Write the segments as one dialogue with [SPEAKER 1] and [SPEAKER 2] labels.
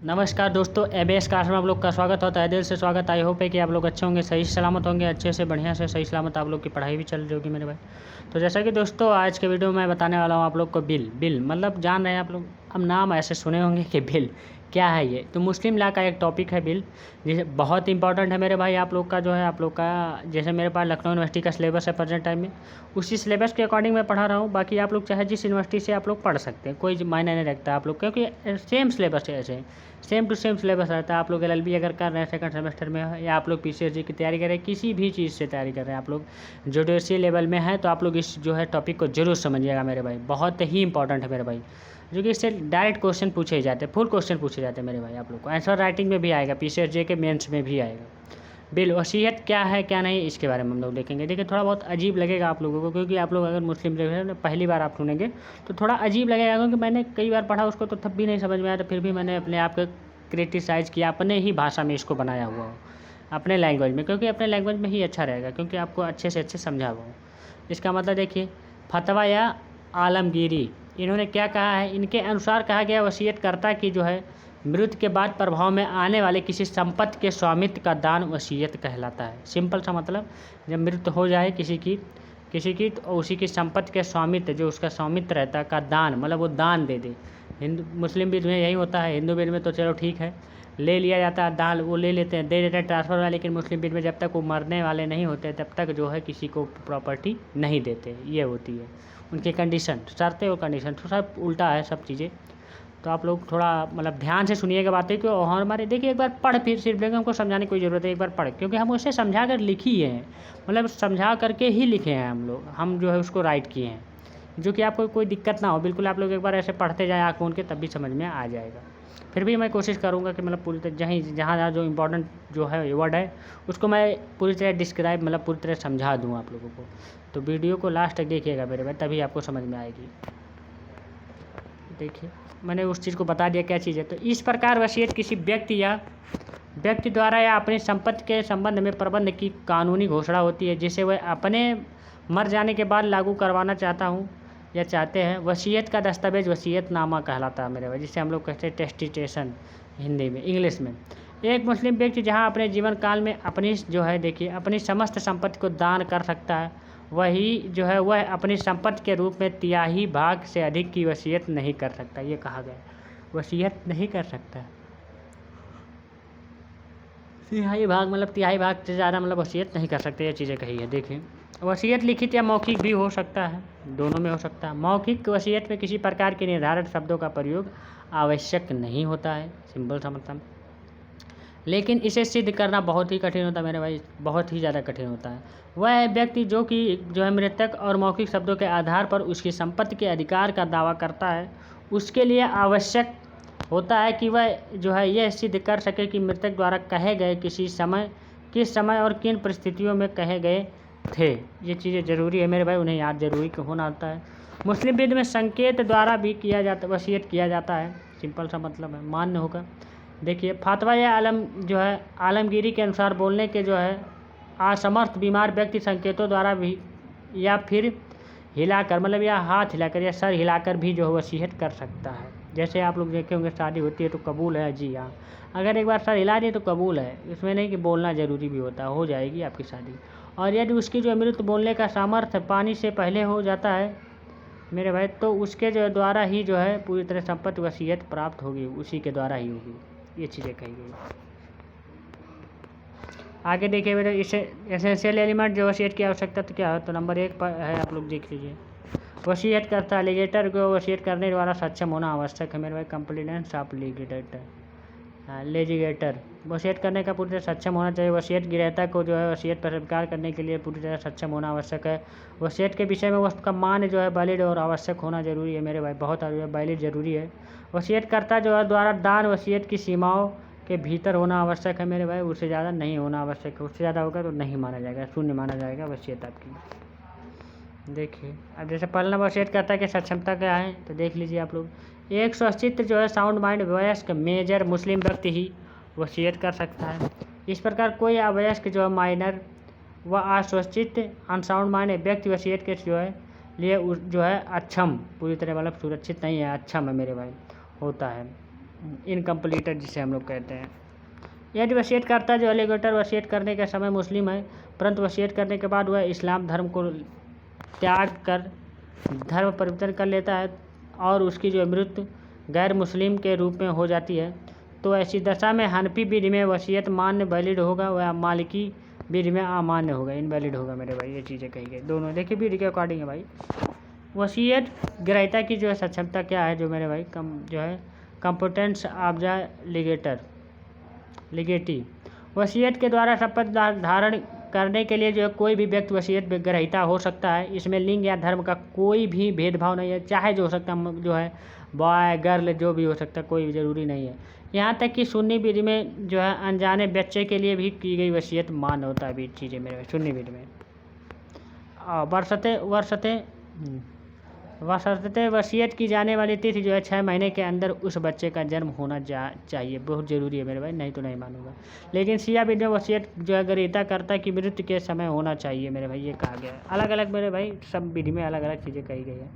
[SPEAKER 1] नमस्कार दोस्तों, ABS class में आप लोग का स्वागत होता है। दिल से स्वागत। आई होप है कि आप लोग अच्छे होंगे, सही सलामत होंगे, अच्छे से बढ़िया से सही सलामत आप लोग की पढ़ाई भी चल रही होगी मेरे भाई। तो जैसा कि दोस्तों आज के वीडियो में मैं बताने वाला हूँ आप लोग को बिल मतलब जान रहे हैं आप लोग। अब नाम ऐसे सुने होंगे कि बिल क्या है ये। तो मुस्लिम लॉ का एक टॉपिक है बिल, जिसे बहुत इंपॉर्टेंट है मेरे भाई। आप लोग का जो है आप लोग का जैसे मेरे पास लखनऊ यूनिवर्सिटी का सिलेबस है प्रेजेंट टाइम में, उसी सिलेबस के अकॉर्डिंग मैं पढ़ा रहा हूँ। बाकी आप लोग चाहे जिस यूनिवर्सिटी से आप लोग पढ़ सकते हैं, कोई मायने नहीं रखता आप लोग, क्योंकि सेम सिलेबस है, ऐसे सेम टू सेम सिलेबस रहता है। आप लोग एलएलबी अगर कर रहे हैं सेकंड सेमेस्टर में, या आप लोग पीसीएसजी की तैयारी कर रहे हैं, किसी भी चीज़ से तैयारी कर रहे हैं आप लोग, जुडिशियल लेवल में है, तो आप लोग इस जो है टॉपिक को जरूर समझिएगा मेरे भाई। बहुत ही इंपॉर्टेंट है मेरे भाई, जो कि इससे डायरेक्ट क्वेश्चन पूछे जाते हैं, फुल क्वेश्चन पूछे जाते हैं मेरे भाई। आप लोग को आंसर राइटिंग में भी आएगा, पीसीएसजी के मेंस में भी आएगा। बिल वसीयत क्या है क्या नहीं, इसके बारे में हम लोग देखेंगे। देखिए थोड़ा बहुत अजीब लगेगा आप लोगों को, क्योंकि आप लोग अगर मुस्लिम पहली बार आप सुनेंगे तो थोड़ा अजीब लगेगा, क्योंकि मैंने कई बार पढ़ा उसको तो तब भी नहीं समझ में आया। तो फिर भी मैंने अपने आप को क्रिटिसाइज़ किया, अपने ही भाषा में इसको बनाया हुआ हो, अपने लैंग्वेज में, क्योंकि अपने लैंग्वेज में ही अच्छा रहेगा, क्योंकि आपको अच्छे से अच्छे समझा हुआ हो। इसका मतलब देखिए, फतवा या आलमगीरी, इन्होंने क्या कहा है। इनके अनुसार कहा गया वसीयतकर्ता की जो है मृत्यु के बाद प्रभाव में आने वाले किसी संपत्ति के स्वामित्व का दान वसीयत कहलाता है। सिंपल सा मतलब, जब मृत्यु हो जाए किसी की तो उसी की संपत्ति के स्वामित्व, जो उसका स्वामित्व रहता है, का दान, मतलब वो दान दे दे। हिंदू मुस्लिम विध में यही होता है, हिंदू विध में तो चलो ठीक है, ले लिया जाता है दान, वो ले लेते हैं, दे देते हैं ट्रांसफ़र वाला। लेकिन मुस्लिम विध में जब तक वो मरने वाले नहीं होते तब तक जो है किसी को प्रॉपर्टी नहीं देते। ये होती है उनकी कंडीशन, शर्तें और कंडीशन। तो सब उल्टा है सब चीज़ें। तो आप लोग थोड़ा मतलब ध्यान से सुनिएगा बातें, क्यों और हमारे देखिए एक बार पढ़, फिर सिर्फ लेकिन हमको समझाने की कोई ज़रूरत है, एक बार पढ़, क्योंकि हम उसे समझा कर लिखी हैं, मतलब समझा करके ही लिखे हैं हम लोग, हम जो है उसको राइट किए हैं, जो कि आपको कोई दिक्कत ना हो। बिल्कुल आप लोग एक बार ऐसे पढ़ते जाएँ आँख मूंद के, तब भी समझ में आ जाएगा। फिर भी मैं कोशिश करूँगा कि मतलब पूरी तरह जहाँ जहाँ जो इम्पोर्टेंट जो है वर्ड है उसको मैं पूरी तरह डिस्क्राइब, मतलब पूरी तरह समझा दूँ आप लोगों को। तो वीडियो को लास्ट तक देखिएगा मेरे भाई, तभी आपको समझ में आएगी। देखिए मैंने उस चीज़ को बता दिया क्या चीज़ है। तो इस प्रकार वसीयत किसी व्यक्ति द्वारा या अपनी संपत्ति के संबंध में प्रबंध की कानूनी घोषणा होती है, जिसे वह अपने मर जाने के बाद लागू करवाना चाहता हूँ या चाहते हैं। वसीयत का दस्तावेज वसीयतनामा कहलाता है मेरे भाई, जिसे हम लोग कहते हैं टेस्टिटेशन हिंदी में, इंग्लिश में। एक मुस्लिम व्यक्ति जहाँ अपने जीवन काल में अपनी जो है देखिए अपनी समस्त संपत्ति को दान कर सकता है, वही जो है वह अपनी संपत्ति के रूप में तिहाई भाग से अधिक की वसीयत नहीं कर सकता। ये कहा गया, वसीयत नहीं कर सकता। तिहाई भाग मतलब तिहाई भाग से ज़्यादा मतलब वसीयत नहीं कर सकते, ये चीज़ें कही है। देखिए वसीयत लिखित या मौखिक भी हो सकता है, दोनों में हो सकता है। मौखिक वसीयत में किसी प्रकार के निर्धारित शब्दों का प्रयोग आवश्यक नहीं होता है, सिंपल सा मतलब। लेकिन इसे सिद्ध करना बहुत ही कठिन होता है मेरे भाई, बहुत ही ज़्यादा कठिन होता है। वह व्यक्ति जो कि जो है मृतक और मौखिक शब्दों के आधार पर उसकी संपत्ति के अधिकार का दावा करता है, उसके लिए आवश्यक होता है कि वह जो है यह सिद्ध कर सके कि मृतक द्वारा कहे गए किस समय और किन परिस्थितियों में कहे गए थे। ये चीज़ें ज़रूरी है मेरे भाई, उन्हें याद जरूरी होना होता है। मुस्लिम विध में संकेत द्वारा भी किया जाता, वसीयत किया जाता है, सिंपल सा मतलब है, मान्य होगा। देखिए फतवा या आलमगीरी के अनुसार बोलने के जो है असमर्थ बीमार व्यक्ति संकेतों द्वारा भी या फिर हिलाकर, मतलब या हाथ हिलाकर या सर हिलाकर भी जो है वसीयत कर सकता है। जैसे आप लोग देखे होंगे शादी होती है तो कबूल है, जी हाँ, अगर एक बार सर हिला दिए तो कबूल है, इसमें नहीं कि बोलना ज़रूरी भी होता है, हो जाएगी आपकी शादी। और यदि उसकी जो मृत्यु बोलने का सामर्थ्य पानी से पहले हो जाता है मेरे भाई, तो उसके जो द्वारा ही जो है पूरी तरह संपत्ति वसीयत प्राप्त होगी, उसी के द्वारा ही होगी। ये चीज़ें कही गई। आगे देखिए मेरे इसे एसेंशियल एलिमेंट जो वसीयत की आवश्यकता तो क्या है, तो नंबर 1 पर है, आप लोग देख लीजिए। वसीयत करता लीगेटर को वसीयत करने द्वारा सक्षम होना आवश्यक है मेरे भाई, कंप्लीटेंस ऑफ लेजिगेटर, वसीयत करने का पूरी तरह सक्षम होना चाहिए। वसीयत गिरहता को जो है वसीयत पर स्वीकार करने के लिए पूरी तरह सक्षम होना आवश्यक है। वसीयत के विषय में उसका मान्य जो है वैलिड और आवश्यक होना जरूरी है मेरे भाई, बहुत वैलिड जरूरी है। वसीयतकर्ता जो है द्वारा दान वसीयत की सीमाओं के भीतर होना आवश्यक है मेरे भाई, उससे ज़्यादा नहीं होना आवश्यक है। उससे ज़्यादा होगा तो नहीं माना जाएगा, शून्य माना जाएगा वसीयत आपकी। देखिए अब जैसे पहला वसीयतकर्ता की सक्षमता क्या है, तो देख लीजिए आप लोग। एक स्वशित जो है साउंड माइंड वयस्क मेजर मुस्लिम व्यक्ति ही वसीयत कर सकता है। इस प्रकार कोई अवयस्क जो है माइनर व अस्वच्छित अनसाउंड माइंड व्यक्ति वसीयत के जो है लिए जो है अक्षम, पूरी तरह मतलब सुरक्षित नहीं है, अक्षम है मेरे भाई, होता है। इनकम्प्लीटेड जिसे हम लोग कहते हैं। यदि वसीयतकर्ता जो है लीगेटर वसीयत करने के समय मुस्लिम है, परंतु वसीयत करने के बाद वह इस्लाम धर्म को त्याग कर धर्म परिवर्तन कर लेता है और उसकी जो मृत्यु गैर मुस्लिम के रूप में हो जाती है, तो ऐसी दशा में हनफी विधि में वसीयत मान्य वैलिड होगा, वह मालिकी विधि में अमान्य होगा, इनवैलिड होगा मेरे भाई। ये चीज़ें कही गई दोनों, देखिए विधि के अकॉर्डिंग है भाई। वसीयत ग्रहीता की जो है सक्षमता क्या है जो मेरे भाई, जो है कंपोटेंस ऑफ द लिगेटी। वसीयत के द्वारा संपत्ति धारण करने के लिए जो है कोई भी व्यक्ति वसीयत ग्रहीता हो सकता है। इसमें लिंग या धर्म का कोई भी भेदभाव नहीं है, चाहे जो हो सकता है जो है बॉय गर्ल जो भी हो सकता है, कोई भी ज़रूरी नहीं है। यहाँ तक कि सुन्नी विधि में जो है अनजाने बच्चे के लिए भी की गई वसीयत मान होता है भी चीज़ें मेरे सुन्नी विधि में। वशर्ते वसीयत की जाने वाली तिथि जो है 6 महीने के अंदर उस बच्चे का जन्म होना चाहिए, बहुत ज़रूरी है मेरे भाई, नहीं तो नहीं मानूंगा। लेकिन शिया विधि में वसीयत जो है ग्रहीता करता कि मृत्यु के समय होना चाहिए मेरे भाई, ये कहा गया है। अलग अलग मेरे भाई सब विधि में अलग अलग चीज़ें कही गई है।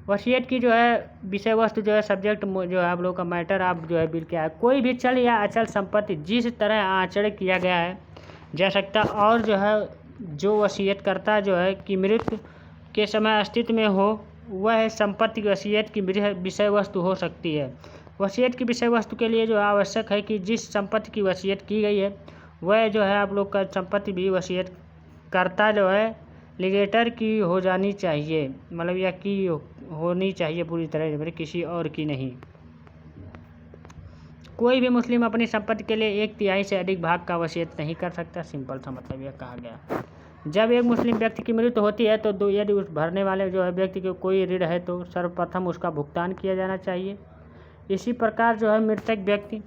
[SPEAKER 1] वसीयत की जो है विषय वस्तु जो है सब्जेक्ट जो है आप लोग का मैटर आप जो है बिल क्या है, कोई भी चल या अचल संपत्ति जिस तरह आचरण किया गया है जा सकता, और जो है जो वसीयत करता जो है कि मृत्यु के समय अस्तित्व में हो, वह संपत्ति की वसीयत की विषय वस्तु हो सकती है। वसीयत की विषय वस्तु के लिए जो आवश्यक है कि जिस संपत्ति की वसीयत की गई है वह जो है आप लोग का संपत्ति भी वसीयत करता जो है लीगेटर की हो जानी चाहिए, मतलब यह की होनी चाहिए पूरी तरह से, किसी और की नहीं। कोई भी मुस्लिम अपनी संपत्ति के लिए 1/3 से अधिक भाग का वसीयत नहीं कर सकता, सिंपल सा मतलब यह कहा गया। जब एक मुस्लिम व्यक्ति की मृत्यु होती है तो यदि उस भरने वाले जो है व्यक्ति को कोई ऋण है तो सर्वप्रथम उसका भुगतान किया जाना चाहिए। इसी प्रकार जो है मृतक व्यक्ति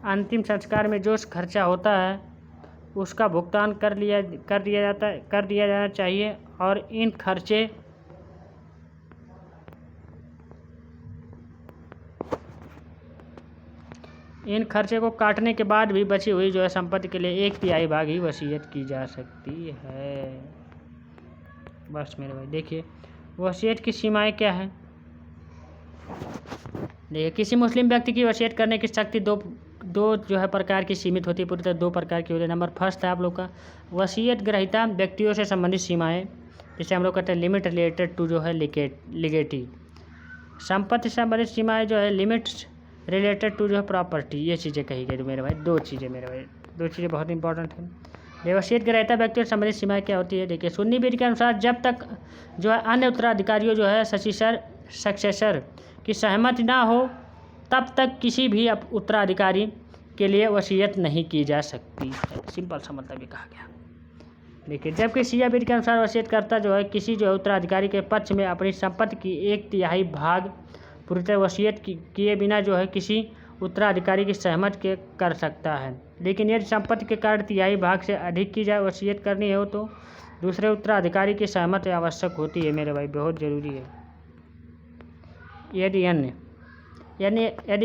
[SPEAKER 1] अंतिम संस्कार में जो खर्चा होता है उसका भुगतान कर दिया जाना चाहिए, और इन खर्चे को काटने के बाद भी बची हुई जो है संपत्ति के लिए 1/3 भाग ही वसीयत की जा सकती है। बस मेरे भाई देखिए वसीयत की सीमाएं क्या है। देखिए किसी मुस्लिम व्यक्ति की वसीयत करने की शक्ति दो जो है प्रकार की सीमित होती है, पूरी तरह 2 प्रकार की होती है। नंबर फर्स्ट है आप लोग का वसीयत ग्रहीता व्यक्तियों से संबंधित सीमाएं, जिसे हम लोग कहते हैं लिमिट रिलेटेड टू जो है लिगेटी। संपत्ति से संबंधित सीमाएं जो है लिमिट्स रिलेटेड टू जो है प्रॉपर्टी, ये चीज़ें कही गई मेरे भाई। 2 चीज़ें बहुत इंपॉर्टेंट हैं। वसीयत ग्रहीता व्यक्तियों से संबंधित सीमाएं क्या होती है, देखिए सुन्नी विधि के अनुसार जब तक जो है अन्य उत्तराधिकारियों जो है सक्सेसर की सहमति ना हो तब तक किसी भी उत्तराधिकारी के लिए वसीयत नहीं की जा सकती है, सिंपल सा मतलब ये कहा गया। देखिए जबकि शिया विधि के अनुसार वसीयत करता जो है किसी जो है उत्तराधिकारी के पक्ष में अपनी संपत्ति की 1/3 भाग पूरी तरह वसीयत किए बिना जो है किसी उत्तराधिकारी की सहमति के कर सकता है। लेकिन यदि संपत्ति के कारण 1/3 भाग से अधिक की जाए वसीयत करनी हो तो दूसरे उत्तराधिकारी की सहमति आवश्यक होती है मेरे भाई, बहुत ज़रूरी है। यदि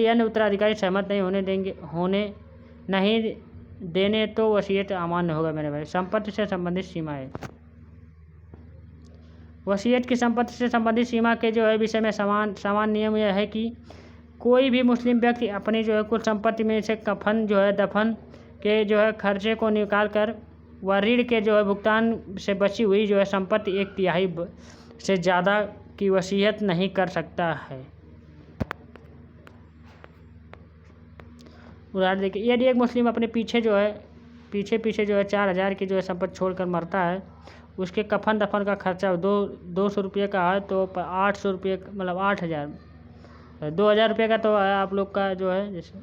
[SPEAKER 1] अन्य उत्तराधिकारी सहमत नहीं देने तो वसीयत अमान्य होगा मेरे भाई। संपत्ति से संबंधित सीमाएं, वसीयत की संपत्ति से संबंधित सीमा के जो है विषय में समान नियम यह है कि कोई भी मुस्लिम व्यक्ति अपनी जो है कुल संपत्ति में से कफन जो है दफन के जो है खर्चे को निकाल कर व ऋण के जो है भुगतान से बची हुई जो है संपत्ति 1/3 से ज़्यादा की वसीयत नहीं कर सकता है। उदाहरण देखिए यदि एक मुस्लिम अपने पीछे जो है 4,000 की जो है संपत्ति छोड़कर मरता है, उसके कफन दफन का खर्चा 200 रुपये का है तो 800 रुपये मतलब 2,000 रुपये का तो आप लोग का जो है जैसे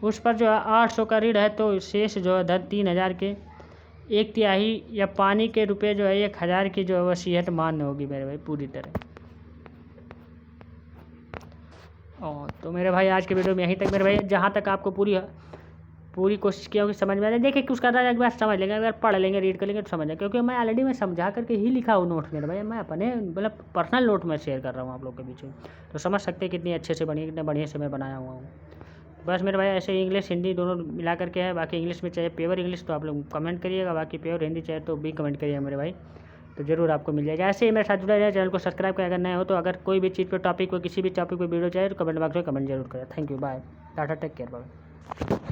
[SPEAKER 1] उस पर जो है 800 का ऋण है तो शेष जो है 3,000 के 1/3 या पानी के रुपये जो है 1,000 की जो है वसीयत मान्य होगी मेरे भाई पूरी तरह। तो मेरे भाई आज के वीडियो में यहीं तक मेरे भाई, जहाँ तक आपको पूरी कोशिश किया होगी समझ में आ जाए। देखिए उसका एक बार समझ लेंगे, अगर पढ़ लेंगे रीड कर लेंगे तो समझ जाए, क्योंकि मैं ऑलरेडी मैं समझा करके ही लिखा हूँ नोट्स मेरे भाई, मैं अपने मतलब पर्सनल नोट में शेयर कर रहा हूँ आप लोग के बीच में, तो समझ सकते हैं कितनी अच्छे से बनी, कितने बढ़िया से मैं बनाया हुआ हूँ। बस मेरे भाई ऐसे इंग्लिश हिंदी दोनों मिला करके है। बाकी इंग्लिश में चाहे प्योर इंग्लिश तो आप लोग कमेंट करिएगा, बाकी प्योर हिंदी चाहे तो भी कमेंट करिएगा मेरे भाई। तो ज़रूर आपको मिल जाएगा। ऐसे ही मेरे साथ जुड़े रहे, चैनल को सब्सक्राइब करें अगर नए हो तो। अगर कोई भी चीज़ पर टॉपिक को किसी भी टॉपिक पर वीडियो चाहिए तो कमेंट बॉक्स में कमेंट जरूर करें। Thank you, bye, tata, take care, bye.